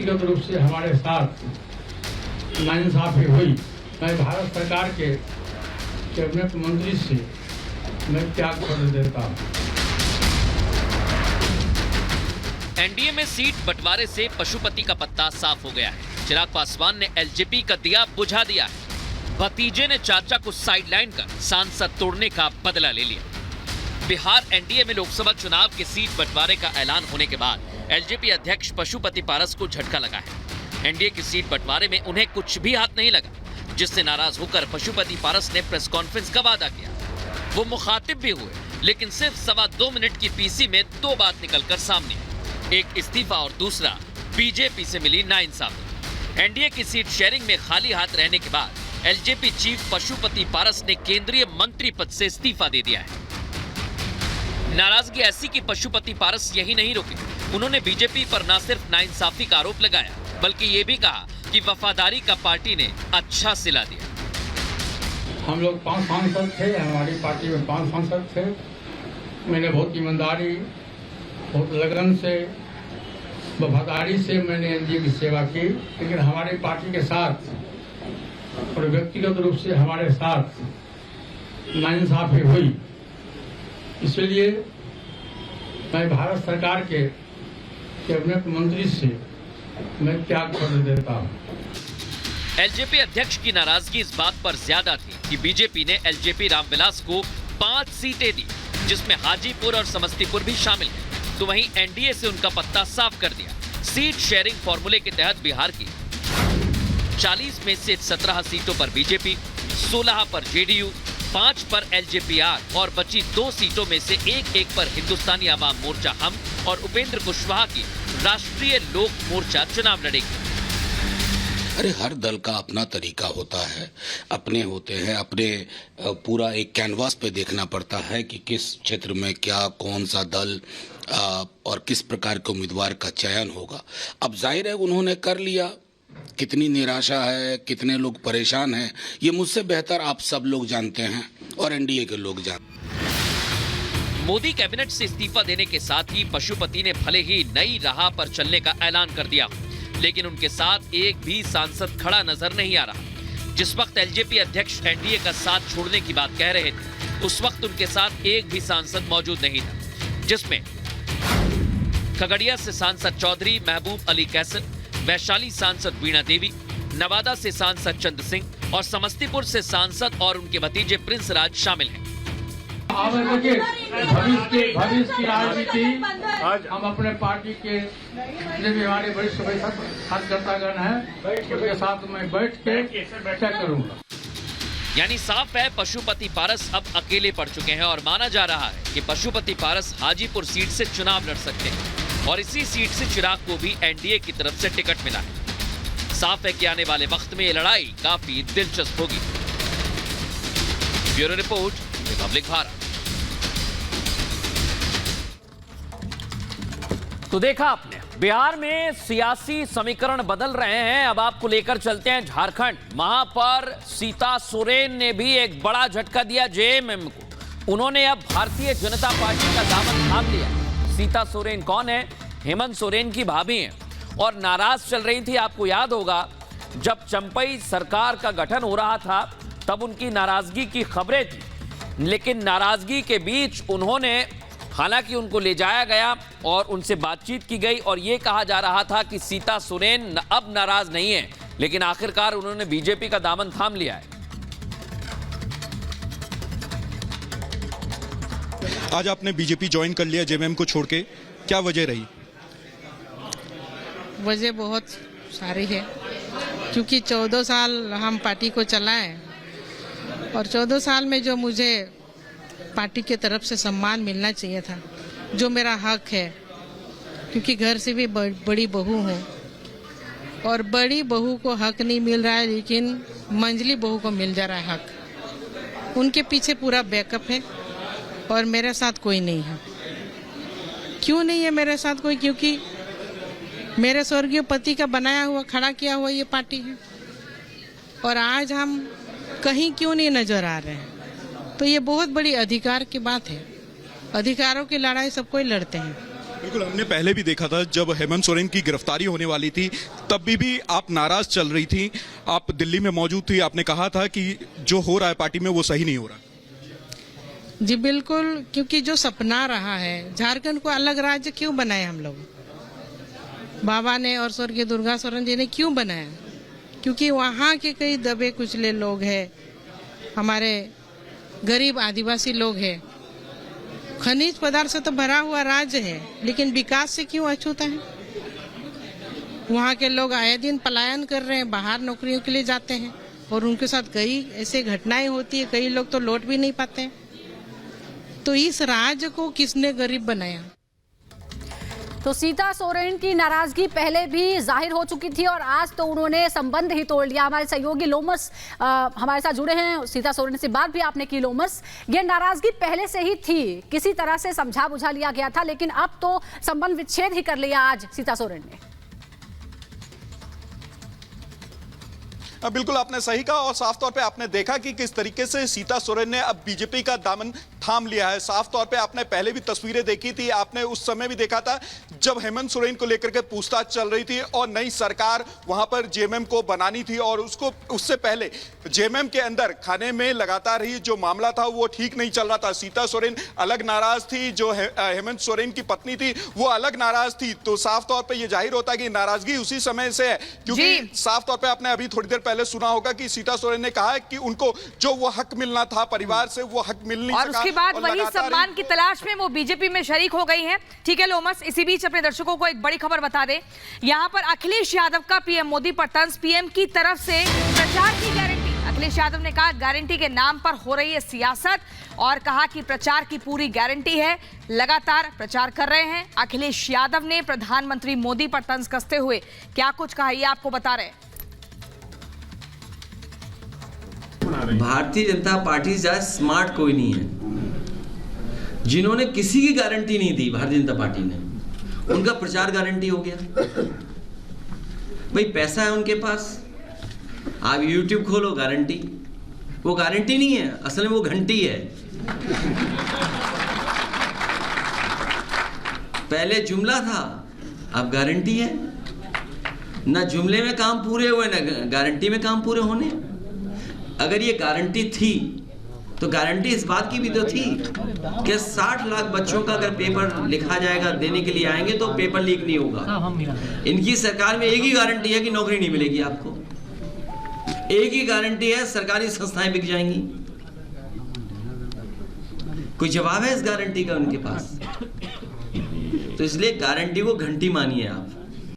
व्यक्तिगत रूप से हमारे साथ नाइंसाफी हुई, मैं भारत सरकार के कैबिनेट मंत्री से मैं त्याग कर देता हूँ। एनडीए में सीट बंटवारे से पशुपति का पत्ता साफ हो गया है। चिराग पासवान ने एलजेपी का दिया बुझा दिया है। भतीजे ने चाचा को साइडलाइन कर सांसद तोड़ने का बदला ले लिया। बिहार एनडीए में लोकसभा चुनाव के सीट बंटवारे का ऐलान होने के बाद एलजेपी अध्यक्ष पशुपति पारस को झटका लगा है। एनडीए की सीट बंटवारे में उन्हें कुछ भी हाथ नहीं लगा, जिससे नाराज होकर पशुपति पारस ने प्रेस कॉन्फ्रेंस का वादा किया। वो मुखातिब भी हुए, लेकिन सिर्फ 2.25 मिनट की पीसी में 2 बात निकलकर सामने आई। एक इस्तीफा और दूसरा बीजेपी से मिली नाइंसाफी। एनडीए की सीट शेयरिंग में खाली हाथ रहने के बाद एलजेपी चीफ पशुपति पारस ने केंद्रीय मंत्री पद से इस्तीफा दे दिया है। नाराजगी ऐसी कि पशुपति पारस यही नहीं रुके, उन्होंने बीजेपी पर न सिर्फ नाइंसाफी का आरोप लगाया, बल्कि ये भी कहा कि वफादारी का पार्टी ने अच्छा सिला दिया। हम लोग 5 सांसद थे, हमारी पार्टी में 5 सांसद थे। मैंने बहुत ईमानदारी, बहुत लगन से, वफादारी से मैंने एनडीए की सेवा की, लेकिन हमारी पार्टी के साथ और व्यक्तिगत रूप से हमारे साथ नाइंसाफी हुई, इसलिए मैं भारत सरकार के कैबिनेट मंत्री से मैं त्याग कर देता हूँ। एलजेपी अध्यक्ष की नाराजगी इस बात पर ज्यादा थी कि बीजेपी ने एलजेपी रामविलास को 5 सीटें दी, जिसमें हाजीपुर और समस्तीपुर भी शामिल है। तो वहीं एनडीए से उनका पत्ता साफ कर दिया। सीट शेयरिंग फॉर्मूले के तहत बिहार की 40 में से 17 सीटों पर बीजेपी, 16 पर जेडीयू, 5 पर एलजेपीआर और बची 2 सीटों में से एक पर हिंदुस्तानी आवाम मोर्चा हम और उपेंद्र कुशवाहा की राष्ट्रीय लोक मोर्चा चुनाव लड़ेगी। अरे हर दल का अपना तरीका होता है, अपने होते हैं, अपने पूरा एक कैनवास पे देखना पड़ता है कि किस क्षेत्र में क्या कौन सा दल और किस प्रकार के उम्मीदवार का चयन होगा। अब जाहिर है उन्होंने कर लिया। कितनी निराशा है, कितने लोग परेशान हैं, ये मुझसे बेहतर आप सब लोग जानते हैं और एनडीए के लोग जानते हैं। मोदी कैबिनेट से इस्तीफा देने के साथ ही पशुपति ने भले ही नई राह पर चलने का ऐलान कर दिया, लेकिन उनके साथ एक भी सांसद खड़ा नजर नहीं आ रहा। जिस वक्त एलजेपी अध्यक्ष एनडीए का साथ छोड़ने की बात कह रहे थे, उस वक्त उनके साथ एक भी सांसद मौजूद नहीं था, जिसमें खगड़िया से सांसद चौधरी महबूब अली कैसर, वैशाली सांसद वीणा देवी, नवादा से सांसद चंद्र सिंह और समस्तीपुर से सांसद और उनके भतीजे प्रिंस राज शामिल हैं। भविष्य की राजनीति आज हम अपने पार्टी के जितने भी हमारे वरिष्ठ कार्यकर्तागण हैं, उनके साथ मैं बैठ के चर्चा करूंगा। यानी साफ है पशुपति पारस अब अकेले पड़ चुके हैं और माना जा रहा है कि पशुपति पारस हाजीपुर सीट से चुनाव लड़ सकते हैं और इसी सीट से चिराग को भी एनडीए की तरफ से टिकट मिला है। साफ है कि आने वाले वक्त में ये लड़ाई काफी दिलचस्प होगी। Bureau report, Republic Bharat. तो देखा आपने, बिहार में सियासी समीकरण बदल रहे हैं। अब आपको लेकर चलते हैं झारखंड। वहां पर सीता सोरेन ने भी एक बड़ा झटका दिया जेएमएम को। उन्होंने अब भारतीय जनता पार्टी का दामन थाम लिया। सीता सोरेन कौन है? हेमंत सोरेन की भाभी हैं और नाराज चल रही थी। आपको याद होगा जब चंपई सरकार का गठन हो रहा था तब उनकी नाराजगी की खबरें थी, लेकिन नाराजगी के बीच उन्होंने, हालांकि उनको ले जाया गया और उनसे बातचीत की गई और यह कहा जा रहा था कि सीता सोरेन अब नाराज नहीं है, लेकिन आखिरकार उन्होंने बीजेपी का दामन थाम लिया है। आज आपने बीजेपी ज्वाइन कर लिया जेएमएम को छोड़ के, क्या वजह रही? वजह बहुत सारी है, क्योंकि 14 साल हम पार्टी को चलाए और 14 साल में जो मुझे पार्टी के तरफ से सम्मान मिलना चाहिए था, जो मेरा हक है, क्योंकि घर से भी बड़ी बहू हूँ और बड़ी बहू को हक नहीं मिल रहा है, लेकिन मंझली बहू को मिल जा रहा है हक। उनके पीछे पूरा बैकअप है और मेरे साथ कोई नहीं है। क्यों नहीं है मेरे साथ कोई? क्योंकि मेरे स्वर्गीय पति का बनाया हुआ, खड़ा किया हुआ ये पार्टी है और आज हम कहीं क्यों नहीं नजर आ रहे हैं। तो ये बहुत बड़ी अधिकार की बात है। अधिकारों की लड़ाई सब कोई लड़ते हैं बिल्कुल, हमने पहले भी देखा था जब हेमंत सोरेन की गिरफ्तारी होने वाली थी तब भी आप नाराज चल रही थी। आप दिल्ली में मौजूद थी, आपने कहा था कि जो हो रहा है पार्टी में वो सही नहीं हो रहा। जी बिल्कुल, क्योंकि जो सपना रहा है झारखंड को अलग राज्य क्यों बनाए हम लोग, बाबा ने और स्वर्गीय दुर्गा सोरेन जी ने क्यों बनाया? क्योंकि वहाँ के कई दबे कुचले लोग हैं, हमारे गरीब आदिवासी लोग हैं, खनिज पदार्थ से तो भरा हुआ राज्य है, लेकिन विकास से क्यों अछूता है? वहाँ के लोग आए दिन पलायन कर रहे हैं, बाहर नौकरियों के लिए जाते हैं और उनके साथ कई ऐसे घटनाएं होती है, कई लोग तो लौट भी नहीं पाते हैं। तो इस राज्य को किसने गरीब बनाया? तो सीता सोरेन की नाराजगी पहले भी जाहिर हो चुकी थी और आज तो उन्होंने संबंध ही तोड़ लिया। हमारे सहयोगी लोमस हमारे साथ जुड़े हैं, सीता सोरेन से बात भी आपने की। लोमस, ये नाराजगी पहले से ही थी, किसी तरह से समझा बुझा लिया गया था, लेकिन अब तो संबंध विच्छेद ही कर लिया आज सीता सोरेन ने। बिल्कुल आपने सही कहा और साफ तौर पे आपने देखा कि किस तरीके से सीता सोरेन ने अब बीजेपी का दामन थाम लिया है। साफ तौर पे आपने पहले भी तस्वीरें देखी थी, आपने उस समय भी देखा था जब हेमंत सोरेन को लेकर के पूछताछ चल रही थी और नई सरकार वहां पर जेएमएम को बनानी थी और उससे पहले जेएमएम के अंदर खाने में लगातार ही जो मामला था वो ठीक नहीं चल रहा था। सीता सोरेन अलग नाराज थी, जो हेमंत सोरेन की पत्नी थी वो अलग नाराज थी। तो साफ तौर पर यह जाहिर होता है कि नाराजगी उसी समय से है, क्योंकि साफ तौर पर आपने अभी थोड़ी देर पहले सुना होगा कि सीता सोरेन ने कहा है कि उनको जो वो हक मिलना था परिवार से वो हक मिल नहीं सका। और उसके बाद वही सम्मान की तलाश में वो बीजेपी में शरीक हो गई हैं। ठीक है लोमस, इसी बीच अपने दर्शकों को एक बड़ी खबर बता दें। यहां पर अखिलेश यादव का पीएम मोदी पर तंज, पीएम की तरफ से प्रचार की गारंटी। अखिलेश यादव ने कहा गारंटी के नाम पर हो रही है सियासत और कहा कि प्रचार की पूरी गारंटी है, लगातार प्रचार कर रहे हैं। अखिलेश यादव ने प्रधानमंत्री मोदी पर तंज कसते हुए क्या कुछ कहा ये आपको बता रहे हैं। भारतीय जनता पार्टी से ज्यादा स्मार्ट कोई नहीं है। जिन्होंने किसी की गारंटी नहीं दी भारतीय जनता पार्टी ने, उनका प्रचार गारंटी हो गया। भाई पैसा है उनके पास, आप YouTube खोलो गारंटी। वो गारंटी नहीं है, असल में वो घंटी है। पहले जुमला था, अब गारंटी है। ना जुमले में काम पूरे हुए ना गारंटी में काम पूरे होने। अगर ये गारंटी थी तो गारंटी इस बात की भी तो थी कि 60 लाख बच्चों का अगर पेपर लिखा जाएगा, देने के लिए आएंगे तो पेपर लीक नहीं होगा। इनकी सरकार में एक ही गारंटी है कि नौकरी नहीं मिलेगी आपको। एक ही गारंटी है, सरकारी संस्थाएं बिक जाएंगी। कोई जवाब है इस गारंटी का उनके पास? तो इसलिए गारंटी को घंटी मानिए आप।